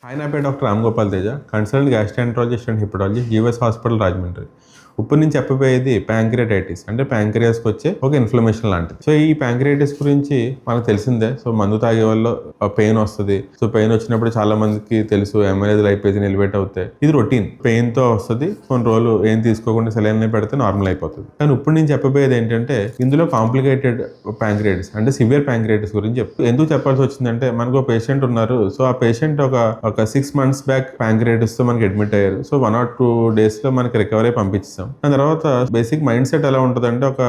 Hi నా పేరు doctor Ram Gopal Teja, consultant gastroenterologist and hepatologist Jeevas hospital Rajahmundry. ఇప్పుడు నేను చెప్పబోయేది ప్యాంక్రియాటైటిస్ అంటే ప్యాంక్రియాస్కి వచ్చే ఒక ఇన్ఫ్లమేషన్ లాంటిది. సో ఈ ప్యాంక్రియాటిస్ గురించి మనకు తెలిసిందే. సో మందు తాగే వల్ల పెయిన్ వస్తుంది. సో పెయిన్ వచ్చినప్పుడు చాలా మందికి తెలుసు ఎమ్మెల్యేది లైపేజీని ఎలివేట్ అవుతాయి. ఇది రొటీన్ పెయిన్ తో వస్తుంది. కొన్ని రోజులు ఏం తీసుకోకుండా సెలైన్ పెడితే నార్మల్ అయిపోతుంది. కానీ ఇప్పుడు నేను చెప్పబోయేది ఏంటంటే ఇందులో కాంప్లికేటెడ్ ప్యాంక్రియాటిస్ అంటే సివియర్ ప్యాంక్రియాటిస్ గురించి ఎందుకు చెప్పాల్సి వచ్చిందంటే మనకు ఒక పేషెంట్ ఉన్నారు. సో ఆ పేషెంట్ ఒక 6 months బ్యాక్ ప్యాంక్రియాటిస్ తో మనకి అడ్మిట్ అయ్యారు. సో 1 or 2 days లో మనకి రికవరీ పంపించాం. దాని తర్వాత బేసిక్ మైండ్ సెట్ ఎలా ఉంటుందంటే ఒక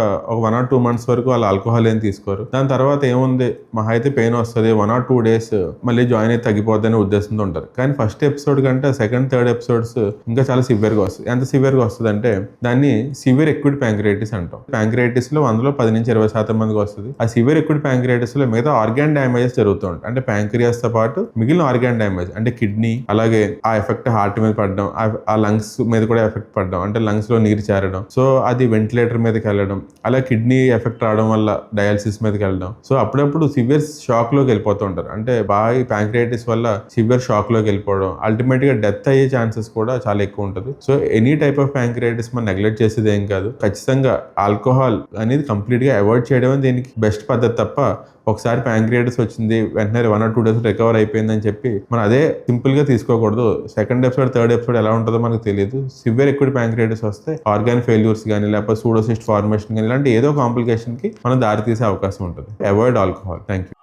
1 or 2 months వరకు వాళ్ళు ఆల్కహాల్ ఏం తీసుకోరు. దాని తర్వాత ఏముంది, మహా అయితే పెయిన్ వస్తుంది, 1 or 2 days మళ్ళీ జాయిన్ అయితే తగ్గిపోద్దనే ఉద్దేశంతో ఉంటారు. కానీ ఫస్ట్ ఎపిసోడ్ కంటే సెకండ్ థర్డ్ ఎపిసోడ్స్ ఇంకా చాలా సివియర్ గా వస్తుంది. ఎంత సివియర్ గా వస్తుంది అంటే దాన్ని సివియర్ ఎక్యూట్ ప్యాంక్రియాటిస్ అంటాం. ప్యాంక్రియాటిస్ లో అందులో 10 నుంచి 20% మందికి వస్తుంది. ఆ సివియర్ ఎక్యూట్ ప్యాంక్రియాటిస్ లో మిగతా ఆర్గాన్ డ్యామేజెస్ జరుగుతూ ఉంటాయి. అంటే ప్యాంక్రియాస్ తో పాటు మిగిలిన ఆర్గాన్ డ్యామేజ్ అంటే కిడ్నీ, అలాగే ఆ ఎఫెక్ట్ హార్ట్ మీద పడడం, ఆ లంగ్స్ మీద కూడా ఎఫెక్ట్ పడడం, అంటే లంగ్స్ లో నీరు చేరడం, సో అది వెంటిలేటర్ మీదకి వెళ్ళడం, అలా కిడ్నీ ఎఫెక్ట్ రావడం వల్ల డయాలసిస్ మీదకి వెళ్ళడం. సో అప్పుడప్పుడు సివియర్ షాక్ లోకి వెళ్ళిపోతూ ఉంటారు. అంటే బాగా ప్యాంక్రియాటిస్ వల్ల సివియర్ షాక్ లోకి వెళ్ళిపోవడం, అల్టిమేట్ గా డెత్ అయ్యే ఛాన్సెస్ కూడా చాలా ఎక్కువ ఉంటుంది. సో ఎనీ టైప్ ఆఫ్ ప్యాంక్రియాటిస్ మనం నెగ్లెక్ట్ చేసేది ఏం కాదు. ఖచ్చితంగా ఆల్కహాల్ అనేది కంప్లీట్ గా అవాయిడ్ చేయడం దీనికి బెస్ట్ పద్ధతి తప్ప ఒకసారి ప్యాంక్రియాటిస్ వచ్చింది వెంటనే 1 or 2 days రికవర్ అయిపోయిందని చెప్పి మనం అదే సింపుల్ గా తీసుకోకూడదు. సెకండ్ ఎపిసోడ్ థర్డ్ ఎపిసోడ్ ఎలా ఉంటుందో మనకు తెలియదు. సివియర్ ఎక్యూట్ ప్యాంక్రియాటిస్ వస్తే ఆర్గాన్ ఫెయిల్యూర్స్ కానీ లేకపోతే సూడోసిస్ట్ ఫార్మేషన్ కానీ ఇలాంటి ఏదో కాంప్లికేషన్ కి మనం దారి తీసే అవకాశం ఉంటుంది. Avoid alcohol. Thank you.